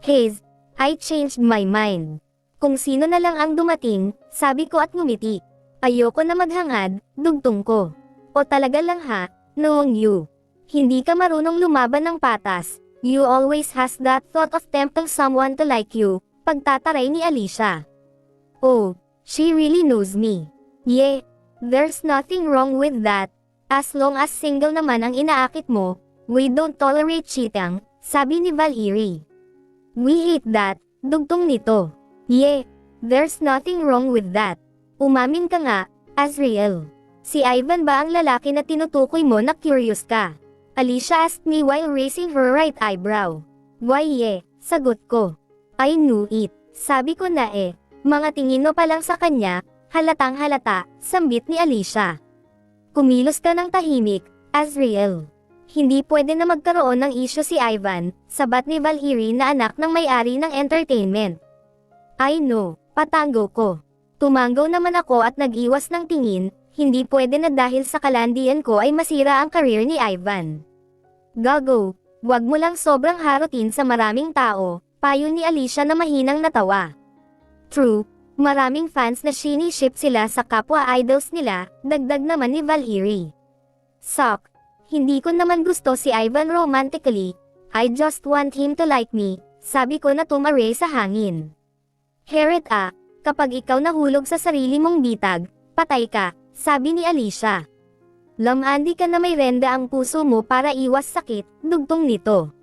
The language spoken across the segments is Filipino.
Haze, I changed my mind. Kung sino na lang ang dumating, sabi ko at ngumiti. Ayoko na maghangad, dugtong ko. O talaga lang ha, noong you. Hindi ka marunong lumaban ng patas. You always has that thought of tempting someone to like you, pagtataray ni Alicia. Oh, she really knows me. Yeah, there's nothing wrong with that. As long as single naman ang inaakit mo, we don't tolerate cheating, sabi ni Valerie. We hate that, dugtong nito. Yeah, there's nothing wrong with that. Umamin ka nga, Azriel. Si Ivan ba ang lalaki na tinutukoy mo na curious ka? Alicia asked me while raising her right eyebrow. Why yeah, sagot ko. I knew it. Sabi ko na mga tingin mo pa lang sa kanya, halatang halata, sambit ni Alicia. Kumilos ka ng tahimik, Azriel. Hindi pwede na magkaroon ng issue si Ivan, sabat ni Valerie na anak ng may-ari ng entertainment. I know, patango ko. Tumanggaw naman ako at nag-iwas ng tingin, hindi pwede na dahil sa kalandian ko ay masira ang career ni Ivan. Gago, wag mo lang sobrang harutin sa maraming tao, payo ni Alicia na mahinang natawa. True, maraming fans na siniship sila sa kapwa idols nila, dagdag naman ni Valerie. Sok, hindi ko naman gusto si Ivan romantically, I just want him to like me, sabi ko na tumare sa hangin. Heret kapag ikaw nahulog sa sarili mong bitag, patay ka, sabi ni Alicia. Lamandi ka na may renda ang puso mo para iwas sakit, dugtong nito.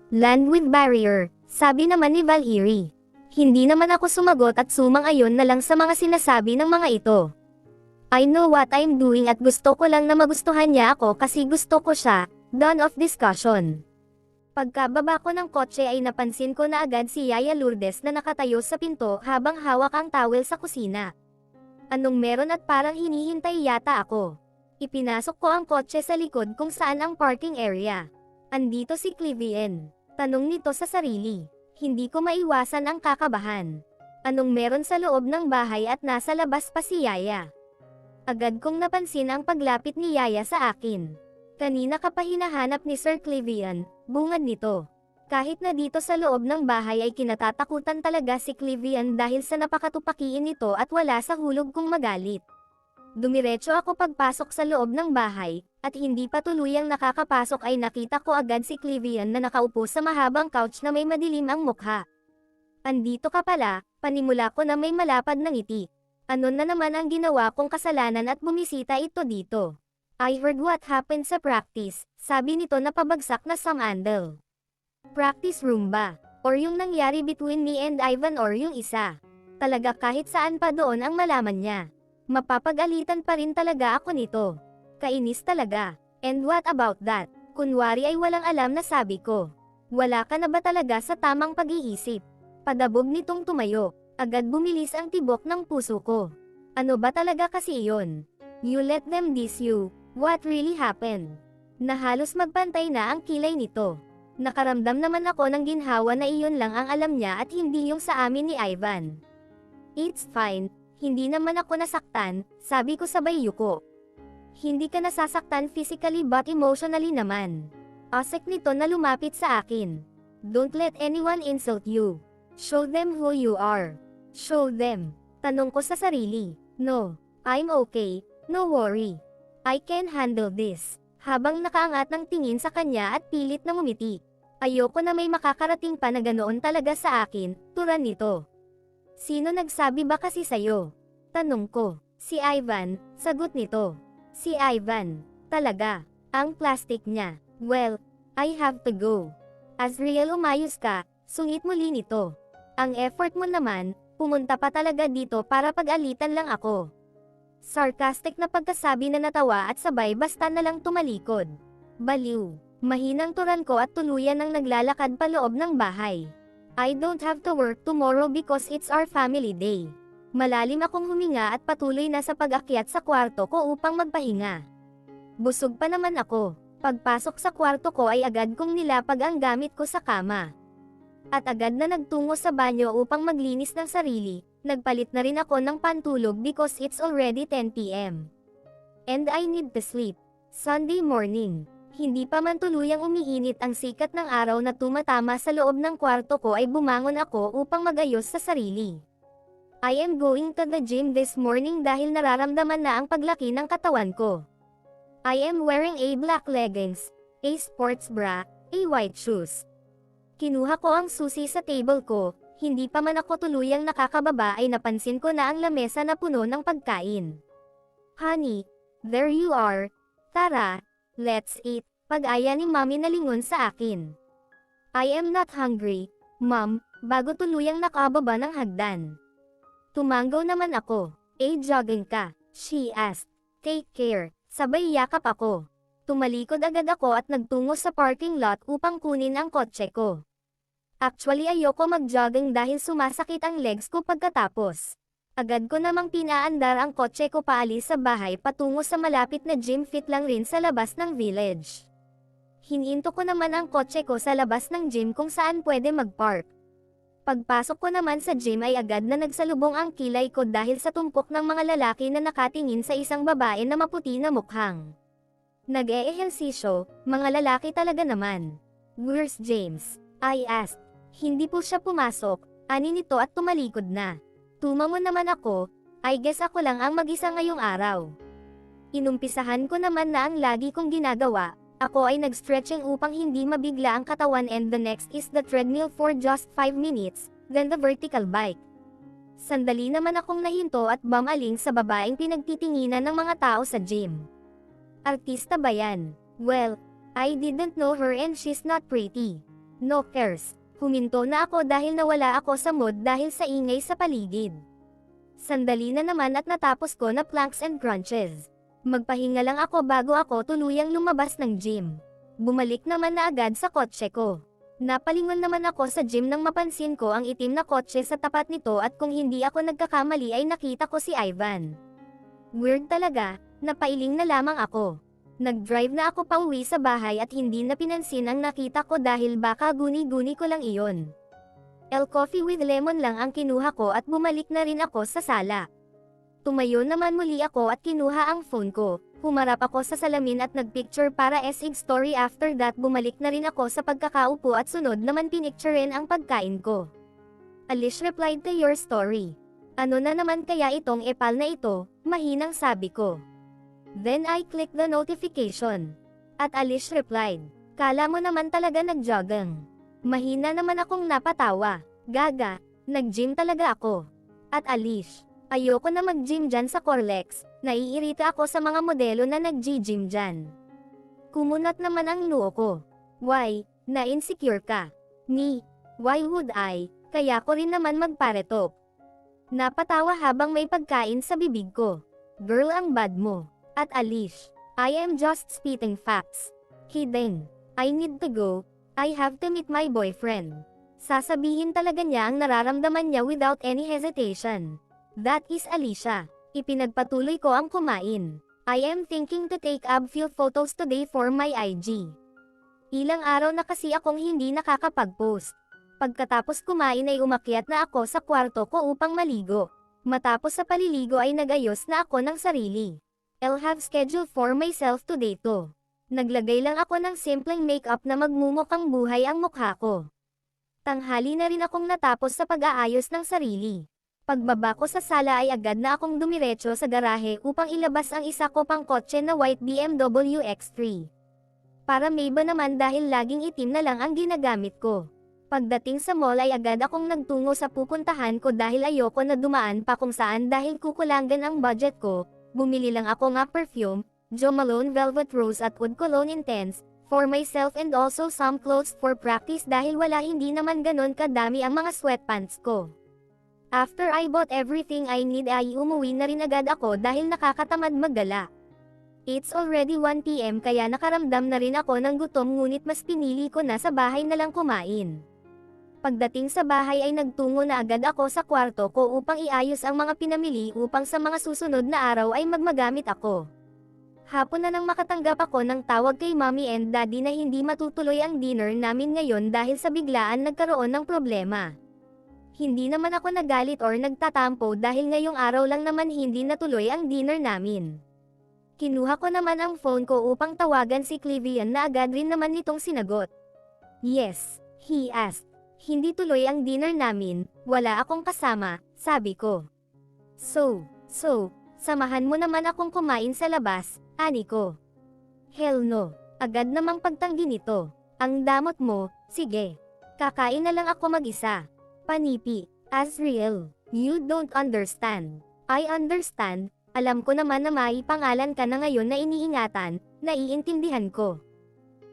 Land with barrier, sabi naman ni Valerie. Hindi naman ako sumagot at sumang-ayon na lang sa mga sinasabi ng mga ito. I know what I'm doing at gusto ko lang na magustuhan niya ako kasi gusto ko siya, done of discussion. Pagkababa ko ng kotse ay napansin ko na agad si Yaya Lourdes na nakatayo sa pinto habang hawak ang towel sa kusina. Anong meron at parang hinihintay yata ako. Ipinasok ko ang kotse sa likod kung saan ang parking area. Andito si Clivian. Tanong nito sa sarili. Hindi ko maiwasan ang kakabahan. Anong meron sa loob ng bahay at nasa labas pa si Yaya? Agad kong napansin ang paglapit ni Yaya sa akin. Kanina ka pa hinahanap ni Sir Clivian, bungad nito. Kahit na dito sa loob ng bahay ay kinatatakutan talaga si Clivian dahil sa napakatupakiin nito at wala sa hulog kong magalit. Dumiretso ako pagpasok sa loob ng bahay, at hindi pa tuluyang nakakapasok ay nakita ko agad si Clivian na nakaupo sa mahabang couch na may madilim ang mukha. Andito ka pala, panimula ko na may malapad ng ngiti. Ano na naman ang ginawa kong kasalanan at bumisita ito dito? I heard what happened sa practice, sabi nito na pabagsak na samandal. Practice room ba? Or yung nangyari between me and Ivan or yung isa? Talaga kahit saan pa doon ang malaman niya. Mapapagalitan pa rin talaga ako nito. Kainis talaga. And what about that? Kunwari ay walang alam na sabi ko. Wala ka na ba talaga sa tamang pag-iisip? Padabog nitong tumayo. Agad bumilis ang tibok ng puso ko. Ano ba talaga kasi iyon? You let them diss you. What really happened? Na halos magpantay na ang kilay nito. Nakaramdam naman ako ng ginhawa na iyon lang ang alam niya at hindi yung sa amin ni Ivan. It's fine. Hindi naman ako nasaktan, sabi ko sabay yuko. Hindi ka nasasaktan physically but emotionally naman. Asek nito na lumapit sa akin. Don't let anyone insult you. Show them who you are. Show them. Tanong ko sa sarili. No, I'm okay, no worry. I can handle this. Habang nakaangat ng tingin sa kanya at pilit na ngumiti. Ayoko na may makakarating pa na ganoon talaga sa akin, turan nito. Sino nagsabi ba kasi sayo? Tanong ko. Si Ivan, sagot nito. Si Ivan, talaga. Ang plastic niya. Well, I have to go. Azriel umayos ka, sungit muli nito. Ang effort mo naman, pumunta pa talaga dito para pag-alitan lang ako. Sarcastic na pagkasabi na natawa at sabay basta na lang tumalikod. Baliw. Mahinang turan ko at tuluyan ang naglalakad paloob ng bahay. I don't have to work tomorrow because it's our family day. Malalim akong huminga at patuloy na sa pag-akyat sa kwarto ko upang magpahinga. Busog pa naman ako. Pagpasok sa kwarto ko ay agad kong nilapag ang gamit ko sa kama. At agad na nagtungo sa banyo upang maglinis ng sarili. Nagpalit na rin ako ng pantulog because it's already 10 p.m. And I need to sleep. Sunday morning. Hindi pa man tuluyang umiinit ang sikat ng araw na tumatama sa loob ng kwarto ko ay bumangon ako upang magayos sa sarili. I am going to the gym this morning dahil nararamdaman na ang paglaki ng katawan ko. I am wearing a black leggings, a sports bra, a white shoes. Kinuha ko ang susi sa table ko, hindi pa man ako tuluyang nakakababa ay napansin ko na ang lamesa na puno ng pagkain. Honey, there you are. Tara, let's eat. Pag-aya ni Mommy na lingon sa akin. I am not hungry, Mom, bago tuluyang nakababa ng hagdan. Tumanggaw naman ako. Jogging ka? She asked. Take care. Sabay yakap ako. Tumalikod agad ako at nagtungo sa parking lot upang kunin ang kotse ko. Actually ayoko mag-jogging dahil sumasakit ang legs ko pagkatapos. Agad ko namang pinaandar ang kotse ko paalis sa bahay patungo sa malapit na gym fit lang rin sa labas ng village. Hininto ko naman ang kotse ko sa labas ng gym kung saan pwede mag-park. Pagpasok ko naman sa gym ay agad na nagsalubong ang kilay ko dahil sa tumpok ng mga lalaki na nakatingin sa isang babae na maputi na mukhang. Nag-eehersisyo, mga lalaki talaga naman. Where's James? I asked. Hindi po siya pumasok, ani nito at tumalikod na. Tumangon naman ako, I guess ako lang ang mag-isa ngayong araw. Inumpisahan ko naman na ang lagi kong ginagawa, ako ay nag-stretching upang hindi mabigla ang katawan and the next is the treadmill for just 5 minutes, then the vertical bike. Sandali naman akong nahinto at bumaling sa babaeng pinagtitinginan ng mga tao sa gym. Artista ba yan? Well, I didn't know her and she's not pretty. No cares. Huminto na ako dahil nawala ako sa mood dahil sa ingay sa paligid. Sandali na naman at natapos ko na planks and crunches. Magpahinga lang ako bago ako tuluyang lumabas ng gym. Bumalik naman na agad sa kotse ko. Napalingon naman ako sa gym nang mapansin ko ang itim na kotse sa tapat nito at kung hindi ako nagkakamali ay nakita ko si Ivan. Weird talaga, napailing na lamang ako. Nag-drive na ako pauwi sa bahay at hindi na pinansin ang nakita ko dahil baka guni-guni ko lang iyon. Coffee with lemon lang ang kinuha ko at bumalik na rin ako sa sala. Tumayo naman muli ako at kinuha ang phone ko, humarap ako sa salamin at nagpicture para SIG story. After that bumalik na rin ako sa pagkakaupo at sunod naman pinicturein ang pagkain ko. Alish replied to your story. Ano na naman kaya itong epal na ito, mahinang sabi ko. Then I clicked the notification. At Alish replied, kala mo naman talaga nag-jogging. Mahina naman akong napatawa. Gaga, nag-gym talaga ako. At Alish, ayoko na mag-gym dyan sa Corlex, naiirita ako sa mga modelo na nag-gym dyan. Kumunat naman ang noo ko. Why, na-insecure ka? Me, why would I? Kaya ko rin naman magparetop. Napatawa habang may pagkain sa bibig ko. Girl ang bad mo. At Alish, I am just spitting facts. Kidding. I need to go. I have to meet my boyfriend. Sasabihin talaga niya ang nararamdaman niya without any hesitation. That is Alicia. Ipinagpatuloy ko ang kumain. I am thinking to take abfeel photos today for my IG. Ilang araw na kasi akong hindi nakakapag-post. Pagkatapos kumain ay umakyat na ako sa kwarto ko upang maligo. Matapos sa paliligo ay nagayos na ako ng sarili. I'll have schedule for myself today to. Naglagay lang ako ng simpleng makeup na magmumukhang buhay ang mukha ko. Tanghali na rin akong natapos sa pag-aayos ng sarili. Pagbaba ko sa sala ay agad na akong dumiretso sa garahe upang ilabas ang isa ko pang kotse na white BMW X3. Para may ba naman dahil laging itim na lang ang ginagamit ko. Pagdating sa mall ay agad akong nagtungo sa pupuntahan ko dahil ayoko na dumaan pa kung saan dahil kukulangan ang budget ko. Bumili lang ako nga perfume, Jo Malone Velvet Rose at Oud Cologne Intense, for myself and also some clothes for practice dahil hindi naman ganon kadami ang mga sweatpants ko. After I bought everything I need ay umuwi na rin agad ako dahil nakakatamad maggala. It's already 1 PM kaya nakaramdam na rin ako ng gutom ngunit mas pinili ko na sa bahay na lang kumain. Pagdating sa bahay ay nagtungo na agad ako sa kwarto ko upang iayos ang mga pinamili upang sa mga susunod na araw ay magmagamit ako. Hapon na nang makatanggap ako ng tawag kay Mommy and Daddy na hindi matutuloy ang dinner namin ngayon dahil sa biglaan nagkaroon ng problema. Hindi naman ako nagalit or nagtatampo dahil ngayong araw lang naman hindi natuloy ang dinner namin. Kinuha ko naman ang phone ko upang tawagan si Clivian na agad rin naman nitong sinagot. Yes, he asked. Hindi tuloy ang dinner namin, wala akong kasama, sabi ko. So, samahan mo naman akong kumain sa labas, ani ko. Hell no, agad namang pagtanggi nito. Ang damot mo, sige. Kakain na lang ako mag-isa. Panipi, Azriel, you don't understand. I understand, alam ko naman na may pangalan ka na ngayon na iniingatan, naiintindihan ko.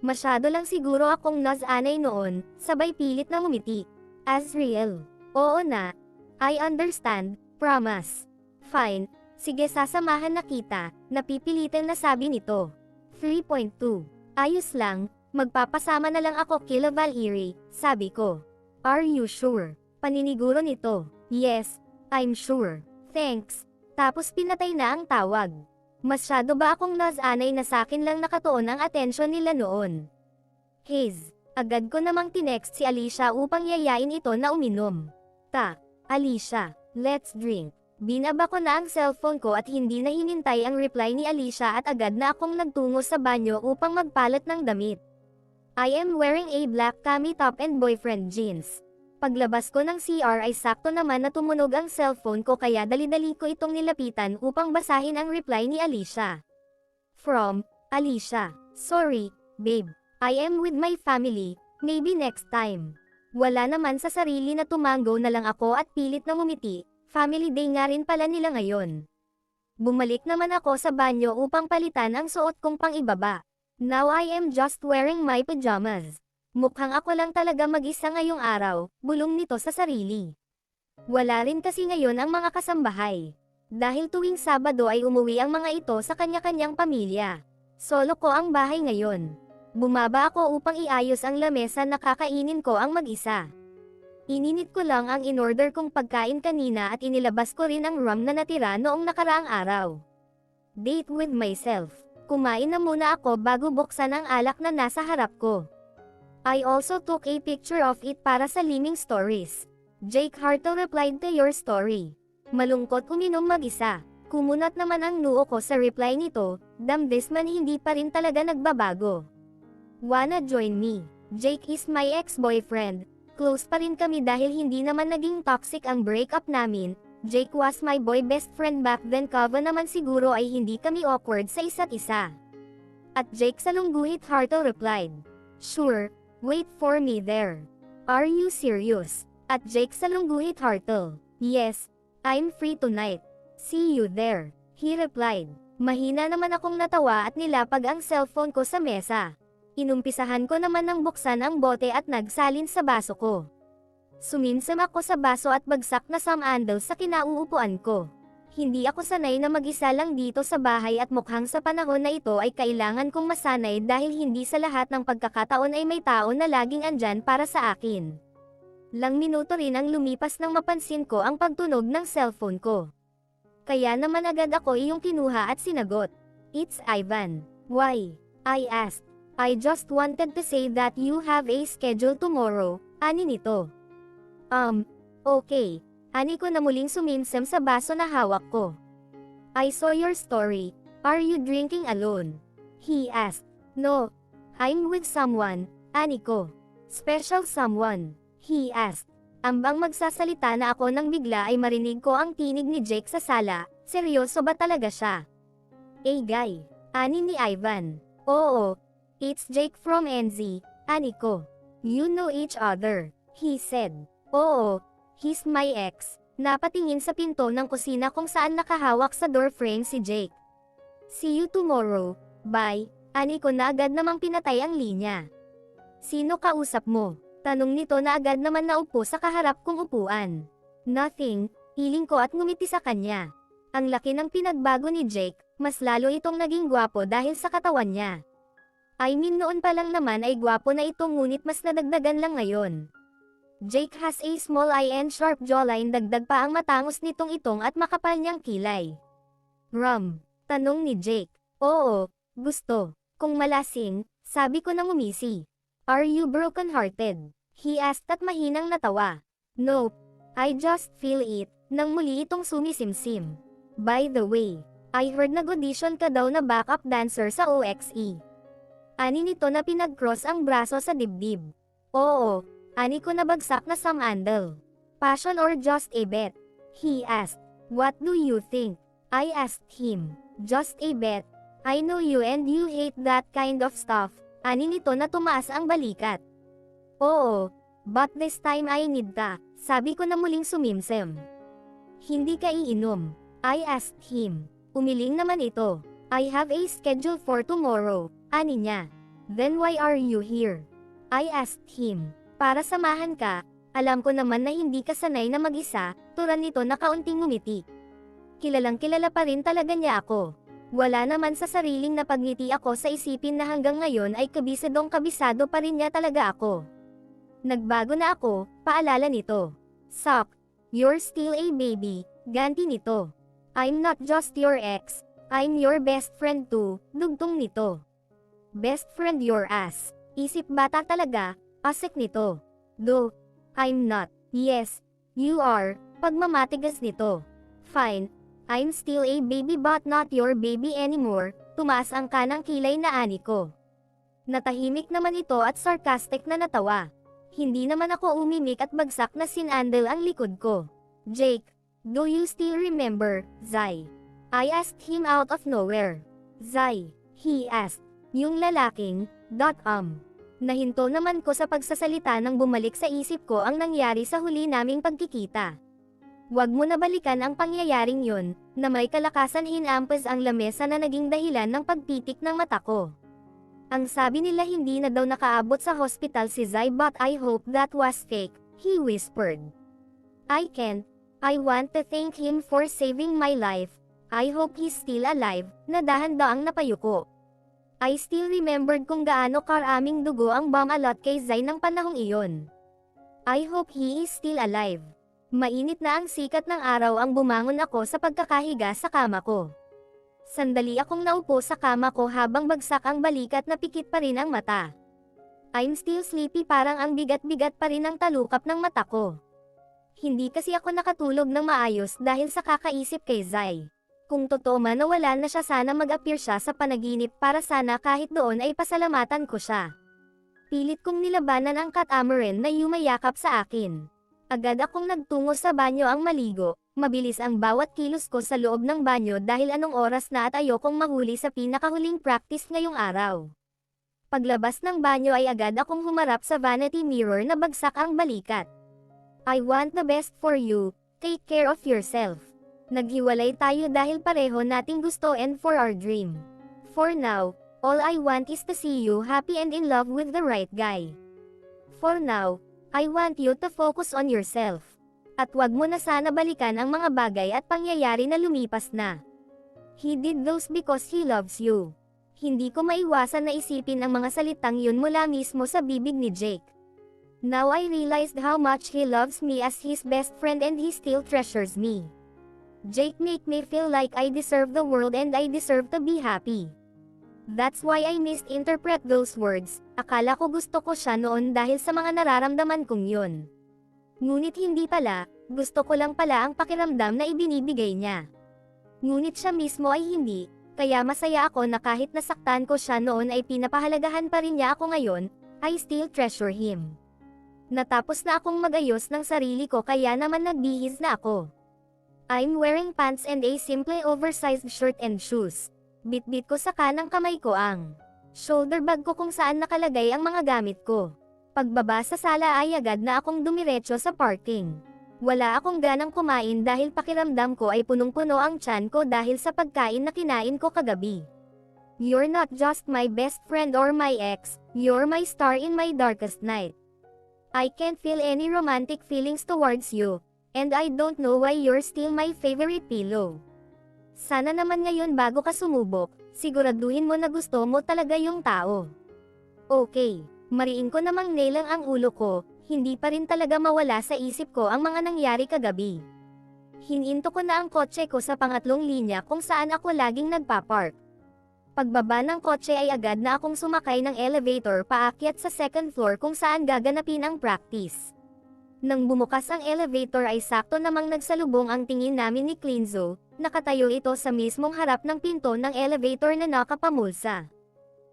Masyado lang siguro akong nas-anay noon, sabay pilit na ngumiti. Azriel, oo na. I understand, promise. Fine, sige sasamahan na kita, napipilitan na sabi nito. 3.2. Ayos lang, magpapasama na lang ako kila Valerie, sabi ko. Are you sure? Paniniguro nito. Yes, I'm sure. Thanks. Tapos pinatay na ang tawag. Masyado ba akong nas-anay na sakin lang nakatuon ang atensyon nila noon? Haze, agad ko namang tinext si Alicia upang yayain ito na uminom. Alicia, let's drink. Binaba ko na ang cellphone ko at hindi na hinintay ang reply ni Alicia at agad na akong nagtungo sa banyo upang magpalit ng damit. I am wearing a black cami top and boyfriend jeans. Paglabas ko ng CR ay sakto naman na tumunog ang cellphone ko kaya dali-dali ko itong nilapitan upang basahin ang reply ni Alicia. From, Alicia, sorry, babe. I am with my family, maybe next time. Wala naman sa sarili na tumango na lang ako at pilit na ngumiti, family day nga rin pala nila ngayon. Bumalik naman ako sa banyo upang palitan ang suot kong pang-ibaba. Now I am just wearing my pajamas. Mukhang ako lang talaga mag-isa ngayong araw, bulong nito sa sarili. Wala rin kasi ngayon ang mga kasambahay. Dahil tuwing Sabado ay umuwi ang mga ito sa kanya-kanyang pamilya. Solo ko ang bahay ngayon. Bumaba ako upang iayos ang lamesa na kakainin ko ang mag-isa. Ininit ko lang ang in-order kong pagkain kanina at inilabas ko rin ang rum na natira noong nakaraang araw. Date with myself. Kumain na muna ako bago buksan ang alak na nasa harap ko. I also took a picture of it para sa Liming Stories. Jake Hartle replied to your story. Malungkot uminom mag-isa. Kumunat naman ang noo ko sa reply nito, damn this man hindi pa rin talaga nagbabago. Wanna join me? Jake is my ex-boyfriend. Close pa rin kami dahil hindi naman naging toxic ang breakup namin. Jake was my boy best friend back then kava naman siguro ay hindi kami awkward sa isa't isa. At Jake salungguhit Hartle replied, sure. Wait for me there. Are you serious? At Jake salungguhit Hartle. Yes, I'm free tonight. See you there. He replied. Mahina naman akong natawa at nilapag ang cellphone ko sa mesa. Inumpisahan ko naman ng buksan ang bote at nagsalin sa baso ko. Sumimsam ako sa baso at bagsak na samandal sa kinauupuan ko. Hindi ako sanay na mag-isa lang dito sa bahay at mukhang sa panahon na ito ay kailangan kong masanay dahil hindi sa lahat ng pagkakataon ay may tao na laging andyan para sa akin. Lang minuto rin ang lumipas nang mapansin ko ang pagtunog ng cellphone ko. Kaya naman agad ako iyong kinuha at sinagot. It's Ivan. Why? I asked. I just wanted to say that you have a schedule tomorrow, ani nito. Okay. Ani ko na muling sumimsam sa baso na hawak ko. I saw your story. Are you drinking alone? He asked. No. I'm with someone, ani ko. Special someone? He asked. Ambang magsasalita na ako nang bigla ay marinig ko ang tinig ni Jake sa sala. Seryoso ba talaga siya? Guy. Ani ni Ivan. Oo. It's Jake from NZ, ani ko. You know each other, he said. Oo. He's my ex. Napatingin sa pinto ng kusina kung saan nakahawak sa door frame si Jake. See you tomorrow. Bye. Ani ko na agad namang pinatay ang linya. Sino kausap mo? Tanong nito na agad naman naupo sa kaharap kong upuan. Nothing. Hiling ko at ngumiti sa kanya. Ang laki ng pinagbago ni Jake, mas lalo itong naging gwapo dahil sa katawan niya. I mean noon pa lang naman ay gwapo na ito ngunit mas nadagdagan lang ngayon. Jake has a small eye and sharp jawline dagdag pa ang matangos nitong itong at makapal niyang kilay. Rum? Tanong ni Jake. Oo, gusto. Kung malasing, sabi ko nang umisi. Are you broken-hearted? He asked at mahinang natawa. Nope. I just feel it, nang muli itong sumisimsim. By the way, I heard nag-audition ka daw na backup dancer sa OXE. Ani nito na pinag-cross ang braso sa dibdib. Oo, ani ko nabagsak na samandal. Passion or just a bet? He asked. What do you think? I asked him. Just a bet. I know you and you hate that kind of stuff. Ani nito na tumaas ang balikat. Oo, but this time I need ka, sabi ko na muling sumimsem. Hindi ka iinom? I asked him. Umiling naman ito. I have a schedule for tomorrow, ani niya. Then why are you here? I asked him. Para samahan ka, alam ko naman na hindi ka sanay na mag-isa, turan nito na kaunting ngumiti. Kilalang kilala pa rin talaga niya ako. Wala naman sa sariling napagngiti ako sa isipin na hanggang ngayon ay kabisadong kabisado pa rin niya talaga ako. Nagbago na ako, paalala nito. Suck, you're still a baby, ganti nito. I'm not just your ex, I'm your best friend too, dugtong nito. Best friend your ass, isip bata talaga, asik nito. Do, I'm not, yes, you are, pagmamatigas nito. Fine, I'm still a baby but not your baby anymore, tumaas ang kanang kilay na ani ko. Natahimik naman ito at sarcastic na natawa. Hindi naman ako umimik at bagsak na sinandal ang likod ko. Jake, do you still remember, Zai? I asked him out of nowhere. Zai, he asked. Yung lalaking, Nahinto naman ko sa pagsasalita nang bumalik sa isip ko ang nangyari sa huli naming pagkikita. Huwag mo na balikan ang pangyayaring yun, na may kalakasan hinampas ang lamesa na naging dahilan ng pagtitik ng mata ko. Ang sabi nila hindi na daw nakaabot sa hospital si Zai but I hope that was fake, he whispered. I can't. I want to thank him for saving my life. I hope he's still alive, na dahan-daang napayuko. I still remembered kung gaano karaming dugo ang bumalot kay Zai ng panahong iyon. I hope he is still alive. Mainit na ang sikat ng araw ang bumangon ako sa pagkakahiga sa kama ko. Sandali akong naupo sa kama ko habang bagsak ang balikat na pikit pa rin ang mata. I'm still sleepy, parang ang bigat-bigat pa rin ang talukap ng mata ko. Hindi kasi ako nakatulog ng maayos dahil sa kakaisip kay Zai. Kung totoo man na wala na siya, sana mag-appear siya sa panaginip para sana kahit doon ay pasalamatan ko siya. Pilit kong nilabanan ang catamaran na yumayakap sa akin. Agad akong nagtungo sa banyo ang maligo, mabilis ang bawat kilos ko sa loob ng banyo dahil anong oras na at ayokong mahuli sa pinakahuling practice ngayong araw. Paglabas ng banyo ay agad akong humarap sa vanity mirror na bagsak ang balikat. I want the best for you, take care of yourself. Naghiwalay tayo dahil pareho nating gusto and for our dream. For now, all I want is to see you happy and in love with the right guy. For now, I want you to focus on yourself. At wag mo na sana balikan ang mga bagay at pangyayari na lumipas na. He did those because he loves you. Hindi ko maiwasan na isipin ang mga salitang yun mula mismo sa bibig ni Jake. Now I realized how much he loves me as his best friend and he still treasures me. Jake make me feel like I deserve the world and I deserve to be happy. That's why I misinterpret those words. Akala ko gusto ko siya noon dahil sa mga nararamdaman kong yun. Ngunit hindi pala, gusto ko lang pala ang pakiramdam na ibinibigay niya. Ngunit siya mismo ay hindi, kaya masaya ako na kahit nasaktan ko siya noon ay pinapahalagahan pa rin niya ako ngayon, I still treasure him. Natapos na akong magayos ng sarili ko kaya naman nagbihis na ako. I'm wearing pants and a simple oversized shirt and shoes. Bitbit ko sa kanang kamay ko ang shoulder bag ko kung saan nakalagay ang mga gamit ko. Pagbaba sa sala ay agad na akong dumiretso sa parking. Wala akong ganang kumain dahil pakiramdam ko ay punong-puno ang tiyan ko dahil sa pagkain na kinain ko kagabi. You're not just my best friend or my ex, you're my star in my darkest night. I can't feel any romantic feelings towards you. And I don't know why you're still my favorite pillow. Sana naman ngayon bago ka sumubok, siguraduhin mo na gusto mo talaga yung tao. Okay, mariin ko namang nailang ang ulo ko, hindi pa rin talaga mawala sa isip ko ang mga nangyari kagabi. Hininto ko na ang kotse ko sa pangatlong linya kung saan ako laging nagpa-park. Pagbaba ng kotse ay agad na akong sumakay ng elevator paakyat sa second floor kung saan gaganapin ang practice. Nang bumukas ang elevator ay sakto namang nagsalubong ang tingin namin ni Clinzo, Nakatayo ito sa mismong harap ng pinto ng elevator na nakapamulsa.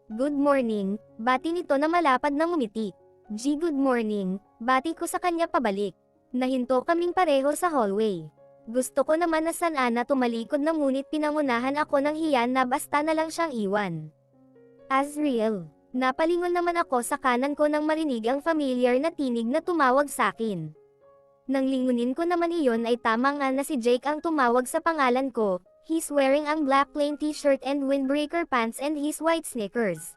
Good morning, bati nito na malapad na ngumiti. Good morning, bati ko sa kanya pabalik. Nahinto kaming pareho sa hallway. Gusto ko naman na sana tumalikod na ngunit pinangunahan ako ng hiyan na basta na lang siyang iwan. Azriel. Napalingon naman ako sa kanan ko nang marinig ang familiar na tinig na tumawag sakin. Nang lingunin ko naman iyon ay tama nga na si Jake ang tumawag sa pangalan ko. He's wearing ang black plain t-shirt and windbreaker pants and his white sneakers.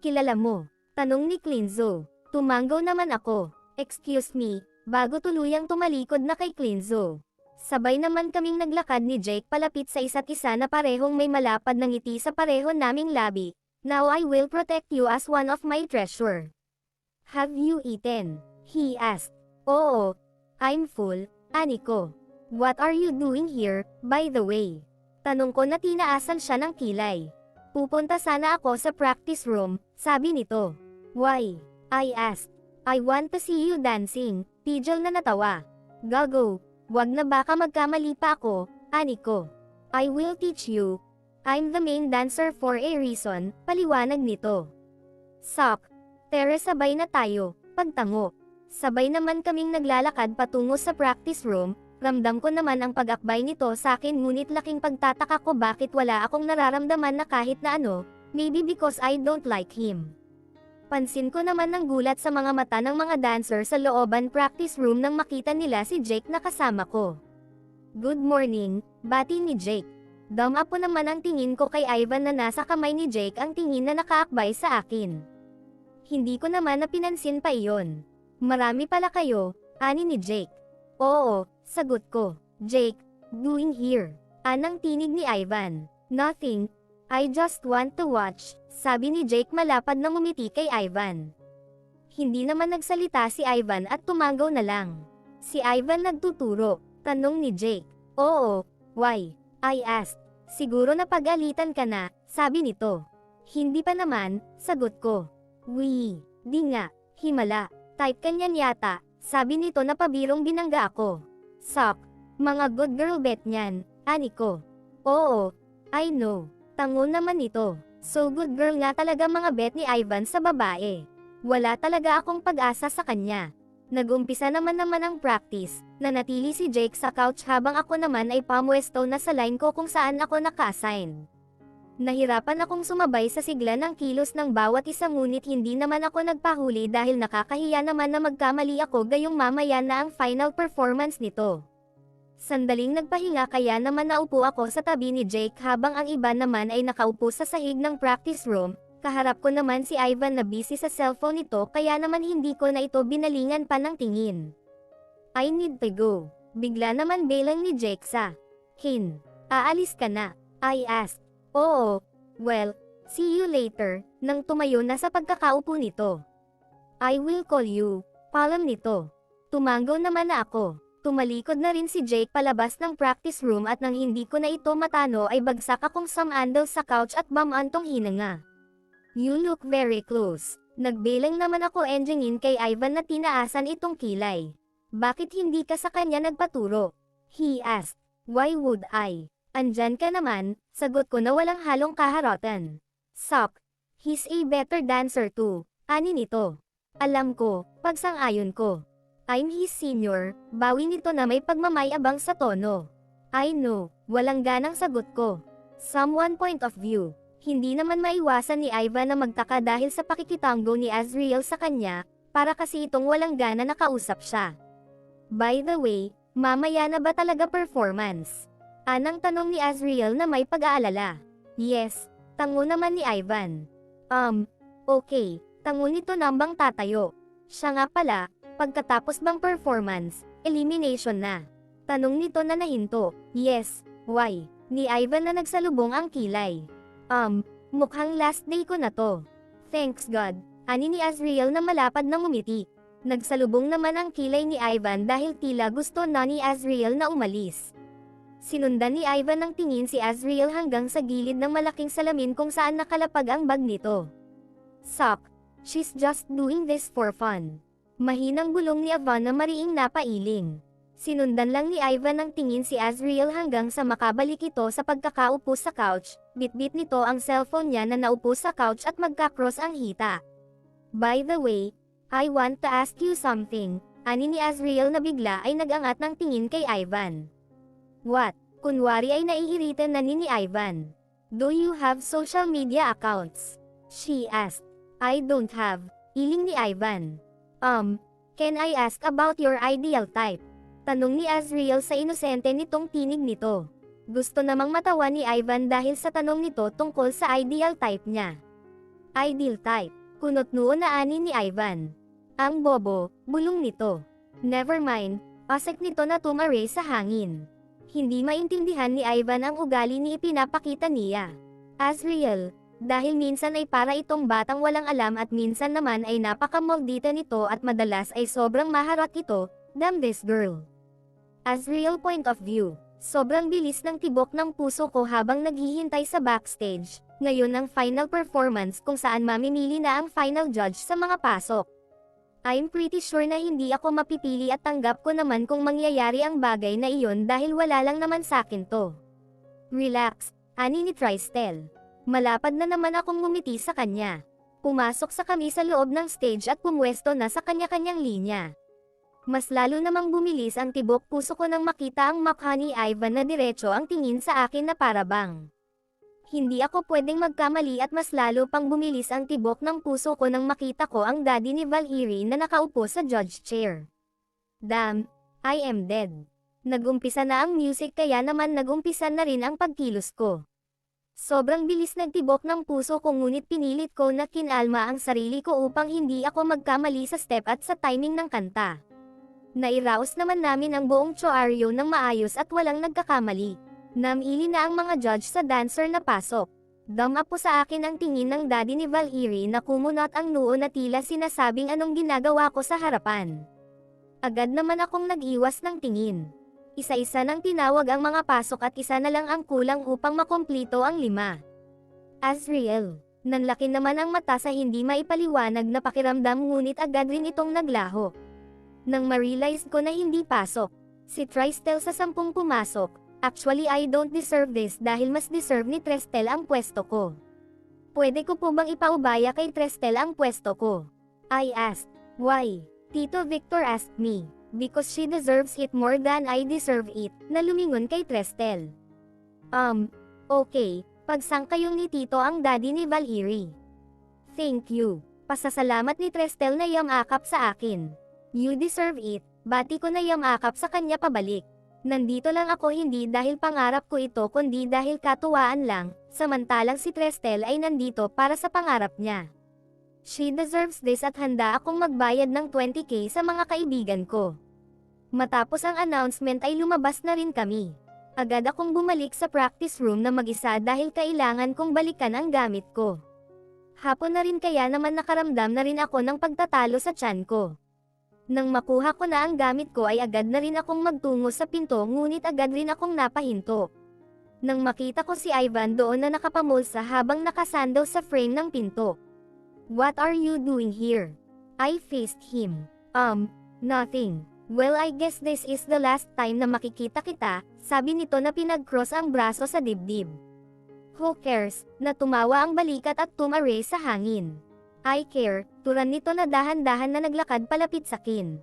Kilala mo? Tanong ni Clinzo. Tumanggaw naman ako. Excuse me, bago tuluyang tumalikod na kay Clinzo. Sabay naman kaming naglakad ni Jake palapit sa isa't isa na parehong may malapad na ngiti sa pareho naming labi. Now I will protect you as one of my treasure. Have you eaten? He asked. Oo. I'm full, ani ko. What are you doing here, by the way? Tanong ko na tinaasan siya ng kilay. Pupunta sana ako sa practice room, sabi nito. Why? I asked. I want to see you dancing, Pijol na natawa. Gago, wag na baka magkamali pa ako, ani ko. I will teach you. I'm the main dancer for a reason, paliwanag nito. Sok. Tere sabay na tayo, pagtango. Sabay naman kaming naglalakad patungo sa practice room, ramdam ko naman ang pag-akbay nito sa akin ngunit laking pagtataka ko bakit wala akong nararamdaman na kahit na ano, maybe because I don't like him. Pansin ko naman ng gulat sa mga mata ng mga dancer sa looban practice room nang makita nila si Jake na kasama ko. Good morning, bati ni Jake. Dama po naman ang tingin ko kay Ivan na nasa kamay ni Jake ang tingin na nakaakbay sa akin. Hindi ko naman napinansin pa iyon. Marami pala kayo, ani ni Jake. Oo, sagot ko. Jake, doing here? Anang tinig ni Ivan. Nothing. I just want to watch, sabi ni Jake malapad na ngumiti kay Ivan. Hindi naman nagsalita si Ivan at tumanggaw na lang. Si Ivan nagtuturo, tanong ni Jake. Oo, why? I asked. Siguro napag-alitan ka na, sabi nito. Hindi pa naman, sagot ko. Di nga, himala. Type ka niyan yata, sabi nito na pabirong binangga ako. Sok, mga good girl bet niyan, ani ko. Oo, I know. Tango naman nito. So good girl nga talaga mga bet ni Ivan sa babae. Wala talaga akong pag-asa sa kanya. Nag-umpisa naman ang practice, nanatili si Jake sa couch habang ako naman ay pamwesto na sa line ko kung saan ako naka-assign. Nahirapan akong sumabay sa sigla ng kilos ng bawat isa ngunit hindi naman ako nagpahuli dahil nakakahiya naman na magkamali ako gayong mamaya na ang final performance nito. Sandaling nagpahinga kaya naman naupo ako sa tabi ni Jake habang ang iba naman ay nakaupo sa sahig ng practice room. Kaharap ko naman si Ivan na busy sa cellphone nito kaya naman hindi ko na ito binalingan pa ng tingin. I need to go. Bigla naman belang ni Jake sa Kin. Aalis ka na? I asked. Oo. Well, see you later, nang tumayo na sa pagkakaupo nito. I will call you. Palam nito. Tumanggaw naman na ako. Tumalikod na rin si Jake palabas ng practice room at nang hindi ko na ito matano ay bagsak akong samandal sa couch at bamantong hinanga. You look very close. Nagbilang naman ako enjingin kay Ivan na tinaasan itong kilay. Bakit hindi ka sa kanya nagpaturo? He asked. Why would I? Andyan ka naman, sagot ko na walang halong kaharatan. Sok. He's a better dancer too. Ani nito. Alam ko, pagsang-ayon ko. I'm his senior, bawi nito na may pagmamayabang sa tono. I know, walang ganang sagot ko. Someone point of view. Hindi naman maiwasan ni Ivan na magtaka dahil sa pakikitango ni Azriel sa kanya, para kasi itong walang gana na kausap siya. By the way, mamaya na ba talaga performance? Anang tanong ni Azriel na may pag-aalala. Yes, tango naman ni Ivan. Okay, tango nito nambang tatayo. Siya nga pala, pagkatapos bang performance, elimination na. Tanong nito na nahinto. Yes, why? Ni Ivan na nagsalubong ang kilay. Mukhang last day ko na to. Thanks God, ani ni Azriel na malapad na ngumiti. Nagsalubong naman ang kilay ni Ivan dahil tila gusto na ni Azriel na umalis. Sinundan ni Ivan ng tingin si Azriel hanggang sa gilid ng malaking salamin kung saan nakalapag ang bag nito. Sok, she's just doing this for fun. Mahinang bulong ni Avan na mariing napailing. Sinundan lang ni Ivan ng tingin si Azriel hanggang sa makabalik ito sa pagkakaupo sa couch, bitbit nito ang cellphone niya na naupo sa couch at magkakross ang hita. By the way, I want to ask you something, ani ni Azriel na bigla ay nagangat ng tingin kay Ivan. What? Kunwari ay naiiritan na ni Ivan. Do you have social media accounts? She asked. I don't have, iling ni Ivan. Can I ask about your ideal type? Tanong ni Azriel sa inosente nitong tinig nito. Gusto namang matawa ni Ivan dahil sa tanong nito tungkol sa ideal type niya. Ideal type, kunot noon na ani ni Ivan. Ang bobo, bulong nito. Never mind, asik nito na tumare sa hangin. Hindi maintindihan ni Ivan ang ugali ni ipinapakita niya. Azriel, dahil minsan ay para itong batang walang alam at minsan naman ay napakamoldita nito at madalas ay sobrang maharot ito, damn this girl. Azriel point of view, sobrang bilis ng tibok ng puso ko habang naghihintay sa backstage, ngayon ang final performance kung saan mamimili na ang final judge sa mga pasok. I'm pretty sure na hindi ako mapipili at tanggap ko naman kung mangyayari ang bagay na iyon dahil wala lang naman sakin to. Relax, ani ni Tristel. Malapad na naman akong ngumiti sa kanya. Pumasok sa kami sa loob ng stage at pumwesto na sa kanya-kanyang linya. Mas lalo namang bumilis ang tibok puso ko nang makita ang mukha ni Ivan na diretso ang tingin sa akin na parabang. Hindi ako pwedeng magkamali at mas lalo pang bumilis ang tibok ng puso ko nang makita ko ang daddy ni Valerie na nakaupo sa judge chair. Damn, I am dead. Nagumpisa na ang music kaya naman nagumpisa na rin ang pagkilos ko. Sobrang bilis nagtibok ng puso ko ngunit pinilit ko na kinalma ang sarili ko upang hindi ako magkamali sa step at sa timing ng kanta. Nairaos naman namin ang buong choaryo ng maayos at walang nagkakamali. Namili na ang mga judge sa dancer na pasok. Dama po sa akin ang tingin ng daddy ni Valerie na kumunot ang noo na tila sinasabing anong ginagawa ko sa harapan. Agad naman akong nag-iwas ng tingin. Isa-isa nang tinawag ang mga pasok at isa na lang ang kulang upang makomplito ang 5. Azriel, nanlaki naman ang mata sa hindi maipaliwanag na pakiramdam ngunit agad rin itong naglaho. Nang ma-realize ko na hindi pasok, si Tristel sa 10 pumasok, actually I don't deserve this dahil mas deserve ni Tristel ang pwesto ko. Pwede ko po bang ipaubaya kay Tristel ang pwesto ko? I asked. Why? Tito Victor asked me. Because she deserves it more than I deserve it, na lumingon kay Tristel. Okay, pagsangkayong ni Tito ang daddy ni Valerie. Thank you. Pasasalamat ni Tristel na yamakap sa akin. You deserve it, bati ko na yamakap sa kanya pabalik. Nandito lang ako hindi dahil pangarap ko ito kundi dahil katuwaan lang, samantalang si Tristel ay nandito para sa pangarap niya. She deserves this at handa akong magbayad ng 20k sa mga kaibigan ko. Matapos ang announcement ay lumabas na rin kami. Agad akong bumalik sa practice room na mag-isa dahil kailangan kong balikan ang gamit ko. Hapon na rin kaya naman nakaramdam na rin ako ng pagtatalo sa tiyan ko. Nang makuha ko na ang gamit ko ay agad na rin akong magtungo sa pinto ngunit agad rin akong napahinto. Nang makita ko si Ivan doon na nakapamulsa habang nakasandal sa frame ng pinto. What are you doing here? I faced him. Nothing. Well I guess this is the last time na makikita kita, sabi nito na pinag-cross ang braso sa dibdib. Who cares, na tumawa ang balikat at tumare sa hangin. I care, turan nito na dahan-dahan na naglakad palapit sa akin.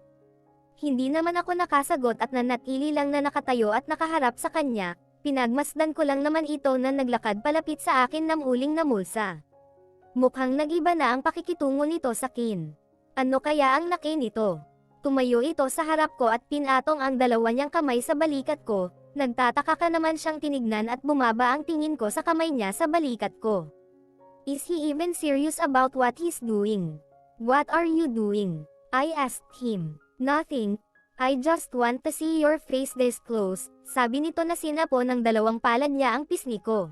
Hindi naman ako nakasagot at nanatili lang na nakatayo at nakaharap sa kanya, pinagmasdan ko lang naman ito na naglakad palapit sa akin na muling namulsa. Mukhang nag-iba na ang pakikitungo nito sa akin. Ano kaya ang laki nito? Tumayo ito sa harap ko at pinatong ang dalawa niyang kamay sa balikat ko, nagtataka ka naman siyang tinignan at bumaba ang tingin ko sa kamay niya sa balikat ko. Is he even serious about what he's doing? What are you doing? I asked him. Nothing. I just want to see your face this close, sabi nito na sinapo ng dalawang palad niya ang pisngi ko.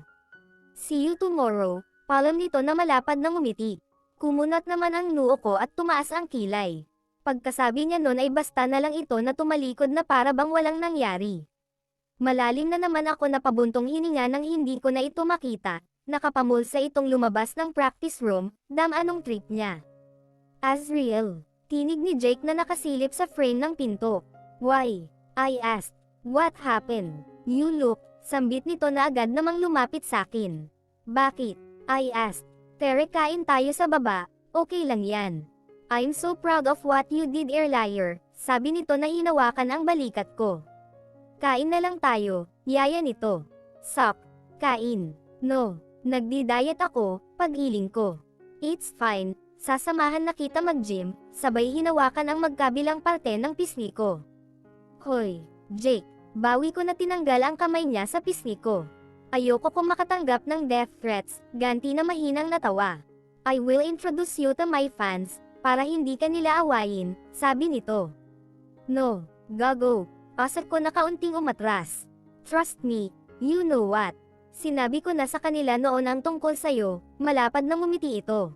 See you tomorrow, palam nito na malapad na ngumiti. Kumunat naman ang noo ko at tumaas ang kilay. Pagkasabi niya nun ay basta na lang ito na tumalikod na para bang walang nangyari. Malalim na naman ako na pabuntong hininga nang hindi ko na ito makita. Nakapamulsa itong lumabas ng practice room, anong trip niya. Azriel, tinig ni Jake na nakasilip sa frame ng pinto. Why? I asked. What happened? You look, sambit nito na agad namang lumapit sakin. Bakit? I asked. Tere, kain tayo sa baba, okay lang yan. I'm so proud of what you did earlier, sabi nito na hinawakan ang balikat ko. Kain na lang tayo, yaya nito. Sup? Kain. No, nagdi-diet ako, pag-iling ko. It's fine, sasamahan na kita mag-gym, sabay hinawakan ang magkabilang parte ng pisngi ko. Hoy, Jake, bawi ko na tinanggal ang kamay niya sa pisngi ko. Ayoko kong makatanggap ng death threats, ganti na mahinang natawa. I will introduce you to my fans, para hindi ka nila awayin, sabi nito. No, gago, pasat ko na kaunting umatras. Trust me, you know what. Sinabi ko na sa kanila noon ang tungkol sa'yo, malapad na ngumiti ito.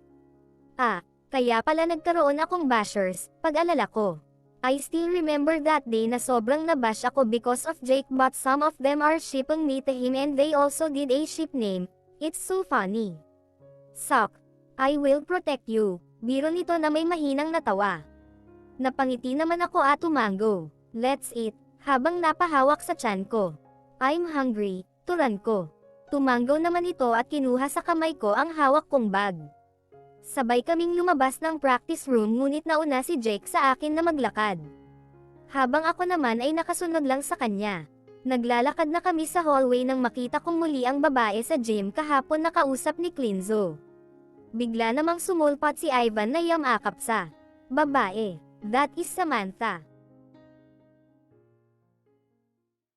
Ah, kaya pala nagkaroon akong bashers, pag-alala ko. I still remember that day na sobrang nabash ako because of Jake, but some of them are shipping me to him and they also did a ship name. It's so funny. Suck. I will protect you. Biro nito na may mahinang natawa. Napangiti naman ako at tumango. Let's eat. Habang napahawak sa tiyan ko. I'm hungry, turan ko. Tumango naman ito at kinuha sa kamay ko ang hawak kong bag. Sabay kaming lumabas ng practice room, ngunit nauna si Jake sa akin na maglakad. Habang ako naman ay nakasunod lang sa kanya. Naglalakad na kami sa hallway nang makita kong muli ang babae sa gym kahapon na kausap ni Clinzo. Bigla namang sumulpat si Ivan na yamakap sa babae. That is Samantha.